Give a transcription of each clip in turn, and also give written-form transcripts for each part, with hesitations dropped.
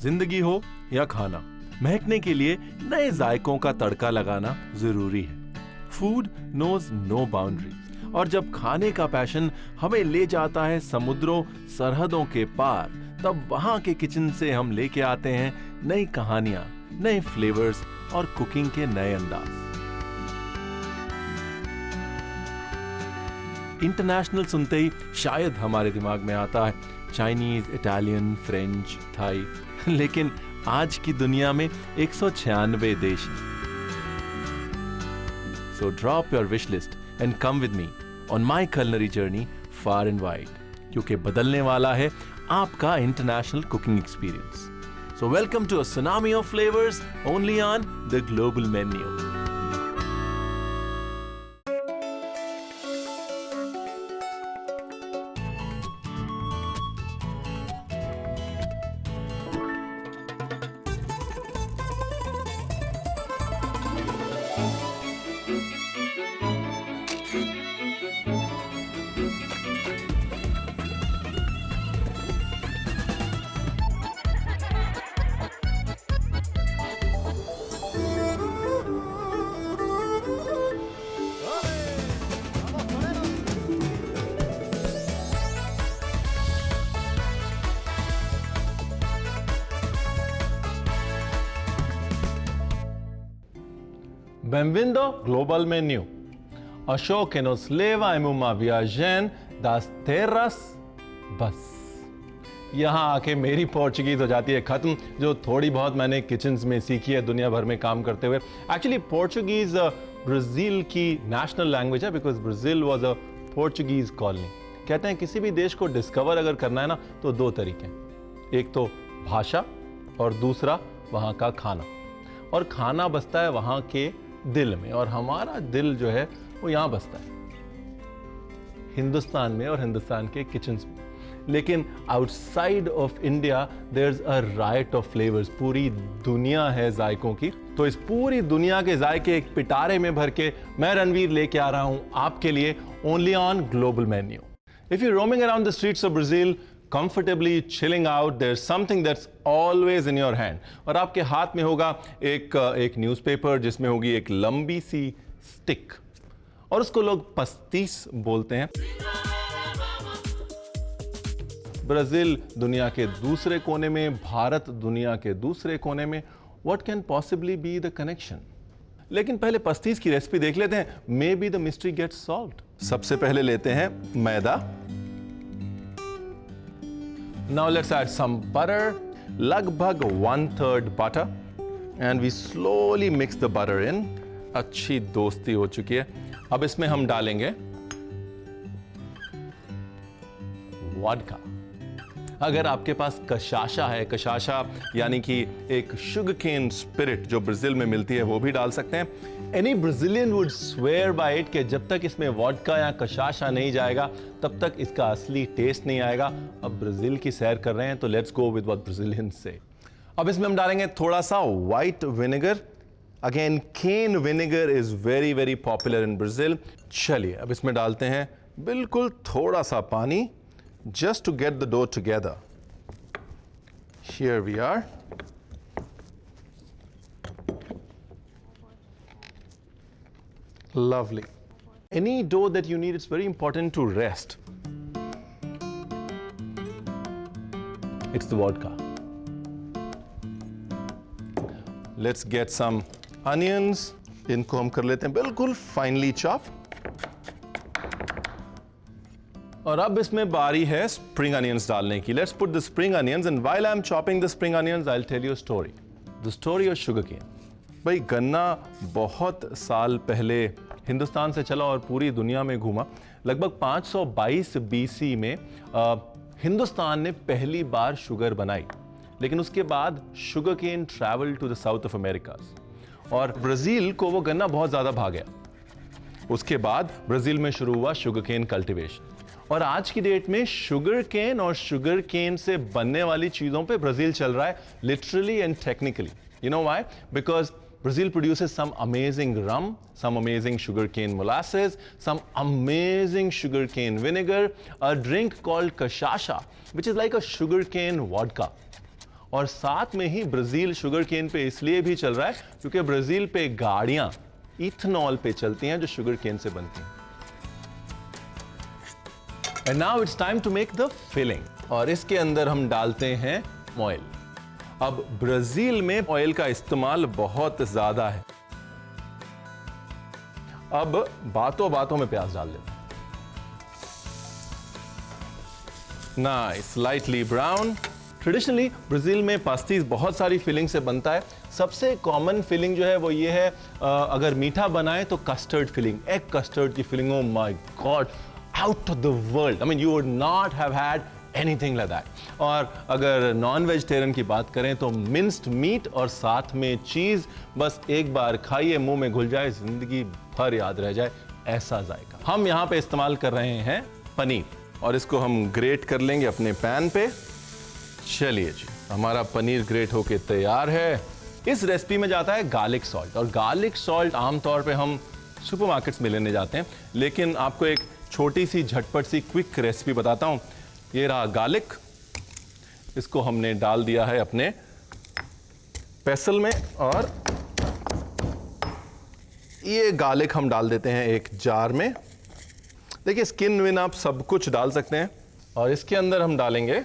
जिंदगी हो या खाना, महकने के लिए नए जायकों का तड़का लगाना जरूरी है। फूड नोज नो बाउंड्री, और जब खाने का पैशन हमें ले जाता है समुद्रों सरहदों के पार, तब वहां के किचन से हम लेके आते हैं नई कहानियां, नए फ्लेवर्स और कुकिंग के नए अंदाज। इंटरनेशनल सुनते ही शायद हमारे दिमाग में आता है चाइनीज, इटालियन, फ्रेंच, थाई, लेकिन आज की दुनिया में 196 देश हैं। So drop your wish list and come with me on my culinary journey far and wide, क्योंकि बदलने वाला है आपका international cooking experience. So welcome to a tsunami of flavors only on the global menu. Bem-vindo Global Menu. A show que nos leva em uma viagem das terras बस। यहाँ आके मेरी Portuguese हो जाती है खत्म, जो थोड़ी बहुत मैंने किचन्स में सीखी है दुनिया भर में काम करते हुए। एक्चुअली पोर्चुगीज ब्राजील की नेशनल लैंग्वेज है, because Brazil was a Portuguese colony. कहते हैं किसी भी देश को डिस्कवर अगर करना है ना, तो दो तरीके हैं, एक तो भाषा और दूसरा वहाँ का खाना। और खाना बसता है वहाँ के दिल में, और हमारा दिल जो है वो यहाँ बसता है हिंदुस्तान में और हिंदुस्तान के किचन्स में। लेकिन outside of India there is a riot of flavours. पूरी दुनिया है जायकों की। तो इस पूरी दुनिया के जायके एक पिटारे में भर के मैं रणवीर लेके आ रहा हूं आपके लिए only on global menu. If you roaming around the streets of Brazil comfortably chilling out, there's something that's always in your hand, और आपके हाथ में होगा एक न्यूज़पेपर जिसमें होगी एक लंबी सी स्टिक, और उसको लोग पस्तीस बोलते हैं। ब्राजील दुनिया के दूसरे कोने में, भारत दुनिया के दूसरे कोने में, what can possibly be the connection? लेकिन पहले पस्तीस की रेसिपी देख लेते हैं, may be the mystery gets solved. सबसे पहले लेते हैं मैदा। Now let's add some butter, लगभग 1/3 butter, and we slowly mix the butter in. अच्छी दोस्ती हो चुकी है। अब इसमें हम डालेंगे वोडका। अगर आपके पास कशाशा है, कशाशा यानी कि एक शुगर केन स्पिरिट जो ब्राजील में मिलती है, वो भी डाल सकते हैं। Any Brazilian would swear by it कि जब तक इसमें वोडका या कशाशा नहीं जाएगा तब तक इसका असली टेस्ट नहीं आएगा। अब ब्राजील की सैर कर रहे हैं तो let's go with what Brazilians से। अब इसमें हम डालेंगे थोड़ा सा white vinegar. Again cane vinegar is very very popular in Brazil. चलिए अब इसमें डालते हैं बिल्कुल थोड़ा सा पानी, just to get the dough together. Here we are. Lovely. Any dough that you need, it's very important to rest. It's the vodka. Let's get some onions. इनको हम कर लेते हैं बिल्कुल finely chopped. और अब इसमें बारी है स्प्रिंग अनियंस डालने की। Let's put the spring onions, and while I am chopping the spring onions I will tell you a story, the story of sugar cane. भाई गन्ना बहुत साल पहले हिंदुस्तान से चला और पूरी दुनिया में घूमा। लगभग 522 BC में हिंदुस्तान ने पहली बार शुगर बनाई, लेकिन उसके बाद sugar cane travel to the south of America, और ब्राजील को वो गन्ना बहुत ज़्यादा भा गया। उसके बाद ब्राजील में शुरू हुआ शुगर केन कल्टिवेशन, और आज की डेट में शुगर केन और शुगर केन से बनने वाली चीज़ों पे ब्राजील चल रहा है, literally and technically. You know why? Because Brazil produces some amazing rum, some amazing sugarcane molasses, some amazing sugarcane vinegar, a drink called cachaça, which is like a sugarcane vodka. और साथ में ही Brazil sugar cane पे इसलिए भी चल रहा है क्योंकि ब्राजील पे गाड़ियां इथेनॉल पे चलती हैं जो शुगर केन से बनती हैं। And now it's time to make the filling, और इसके अंदर हम डालते हैं ऑयल। अब ब्राजील में ऑयल का इस्तेमाल बहुत ज्यादा है। अब बातों बातों में प्याज डाल देते हैं। Nice, lightly brown. Traditionally Brazil में पास्तीज बहुत सारी फिलिंग से बनता है। सबसे कॉमन फिलिंग जो है वो ये है, अगर मीठा बनाए तो कस्टर्ड फिलिंग, एग कस्टर्ड की filling. Oh my god, out of the world. I mean you would not have had anything like that. और अगर नॉन वेजिटेरियन की बात करें तो मिन्स्ड मीट और साथ में चीज, बस एक बार खाइए, मुंह में घुल जाए, जिंदगी भर याद रह जाए, ऐसा जायका। हम यहाँ पे इस्तेमाल कर रहे हैं पनीर, और इसको हम ग्रेट कर लेंगे अपने पैन पे। चलिए जी, हमारा पनीर ग्रेट होके तैयार है। इस रेसिपी में जाता है गार्लिक सॉल्ट, और गार्लिक सॉल्ट आमतौर पे हम सुपरमार्केट्स में लेने जाते हैं, लेकिन आपको एक छोटी सी झटपट सी क्विक रेसिपी बताता हूँ। ये रहा गार्लिक, इसको हमने डाल दिया है अपने पेसल में, और ये गार्लिक हम डाल देते हैं एक जार में। देखिए, स्किन विन आप सब कुछ डाल सकते हैं। और इसके अंदर हम डालेंगे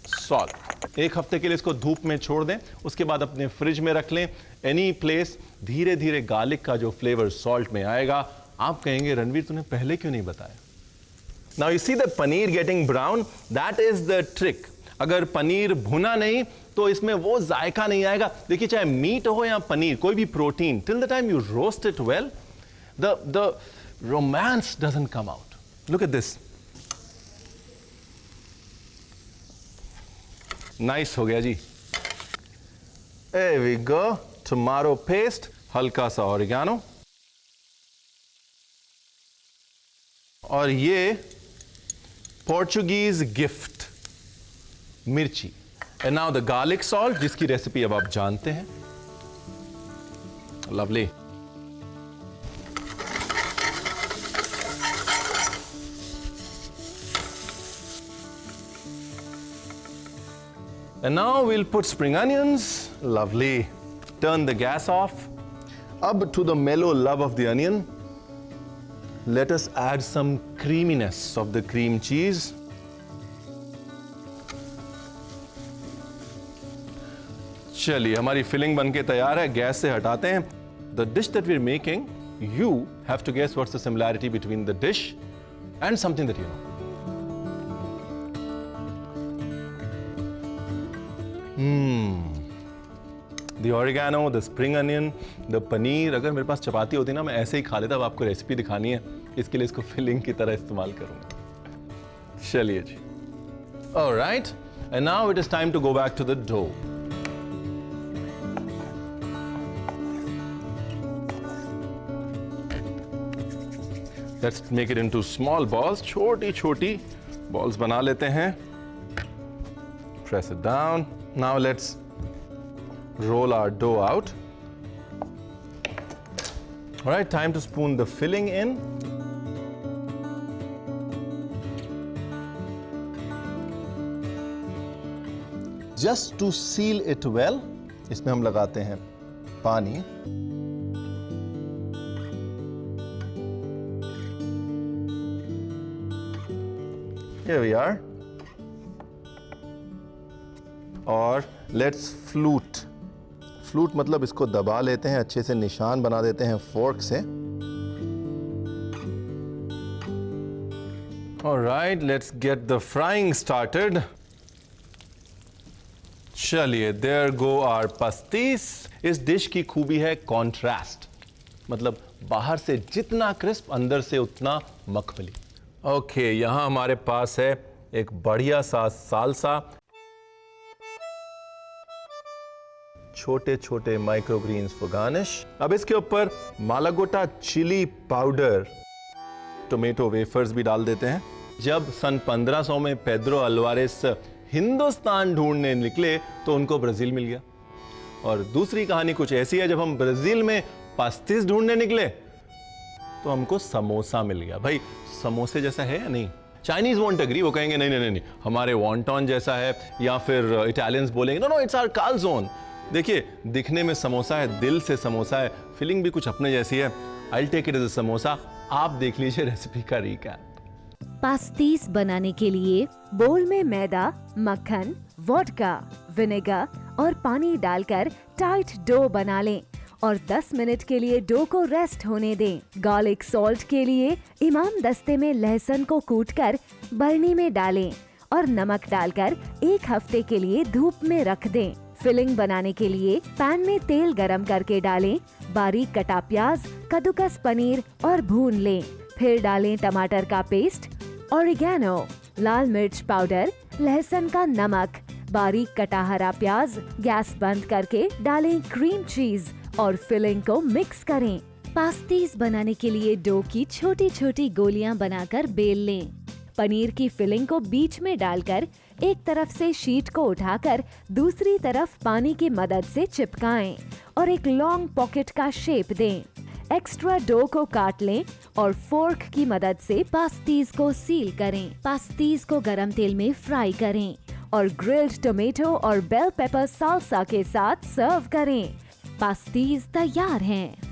सॉल्ट। एक हफ्ते के लिए इसको धूप में छोड़ दें, उसके बाद अपने फ्रिज में रख लें, एनी प्लेस। धीरे धीरे गार्लिक का जो फ्लेवर सॉल्ट में आएगा, आप कहेंगे रणवीर तूने पहले क्यों नहीं बताया। Now you see the paneer getting brown, that is the trick. अगर पनीर भुना नहीं तो इसमें वो जायका नहीं आएगा। देखिए, चाहे मीट हो या पनीर, कोई भी protein, till the time you roast it well, the romance doesn't come out. Look at this. Nice हो गया जी। There we go. Tomato paste, हल्का सा oregano, और ये पोर्चुगीज गिफ्ट मिर्ची। And now the garlic salt, जिसकी रेसिपी अब आप जानते हैं। Lovely. And now we'll put spring onions. Lovely. Turn the gas off. Up to the mellow love of the onion, let us add some creaminess of the cream cheese. चलिए, हमारी filling बनके तैयार है। Gas से हटाते हैं। The dish that we're making, you have to guess what's the similarity between the dish and something that you know. The oregano, the spring onion, the paneer। अगर मेरे पास चपाती होती ना, मैं ऐसे ही खा लेता। अब आपको रेसिपी दिखानी है, इसके लिए इसको फिलिंग की तरह इस्तेमाल करूंगा। चलिए जी। Alright, and now it is time to go back to the dough. Let's make it into small balls. छोटी छोटी balls बना लेते हैं। Press it down. Now let's roll our dough out. All right, time to spoon the filling in. Just to seal it well, इसमें हम लगाते हैं पानी। Here we are. और let's flute. फ्लूट मतलब इसको दबा लेते हैं, अच्छे से निशान बना देते हैं फोर्क से। Alright, let's get the frying started. चलिए, there go our pastis. इस डिश की खूबी है कॉन्ट्रास्ट, मतलब बाहर से जितना क्रिस्प, अंदर से उतना मखमली। ओके, यहां हमारे पास है एक बढ़िया सा सालसा, छोटे छोटे माइक्रोग्रीन्स फॉर गार्निश। अब इसके ऊपर मालागोटा चिली पाउडर, टोमेटो वेफर्स भी डाल देते हैं। जब सन 1500 में पेड्रो अल्वारेस हिंदुस्तान ढूंढने निकले तो उनको ब्राजील मिल गया। और दूसरी कहानी कुछ ऐसी है, जब हम ब्राजील में पास्तीस ढूंढने निकले तो हमको समोसा मिल गया। भाई, समोसे जैसा है या नहीं? चाइनीज वॉन्ट अग्री, वो कहेंगे नहीं नहीं नहीं नहीं, हमारे वॉन्टॉन जैसा है, या फिर इटालियंस बोलेंगे नो नो इट्स आवर कालजोन। देखिए, दिखने में समोसा है, दिल से समोसा है, फीलिंग भी कुछ अपने जैसी है। I take it as a samosa. आप देख लीजिए रेसिपी का रिकैप। पास्तीस बनाने के लिए बोल में मैदा, मक्खन, वोडका, विनेगर और पानी डालकर टाइट डो बना लें और 10 मिनट के लिए डो को रेस्ट होने दें। गार्लिक सॉल्ट के लिए इमाम दस्ते में लहसुन को कूटकर बरनी में डालें और नमक डालकर 1 हफ्ते के लिए धूप में रख दें। फिलिंग बनाने के लिए पैन में तेल गरम करके डालें, बारीक कटा प्याज, कद्दूकस पनीर और भून लें। फिर डालें टमाटर का पेस्ट, ऑरिगेनो, लाल मिर्च पाउडर, लहसुन का नमक, बारीक कटा हरा प्याज। गैस बंद करके डालें क्रीम चीज और फिलिंग को मिक्स करें। पास्तीस बनाने के लिए डो की छोटी छोटी गोलियां बनाकर बेल लें। पनीर की फिलिंग को बीच में डालकर एक तरफ से शीट को उठाकर दूसरी तरफ पानी की मदद से चिपकाएं और एक लॉन्ग पॉकेट का शेप दें। एक्स्ट्रा डो को काट लें और फोर्क की मदद से पास्तीस को सील करें। पास्तीस को गरम तेल में फ्राई करें और ग्रिल्ड टोमेटो और बेल पेपर साल्सा के साथ सर्व करें। पास्तीस तैयार हैं।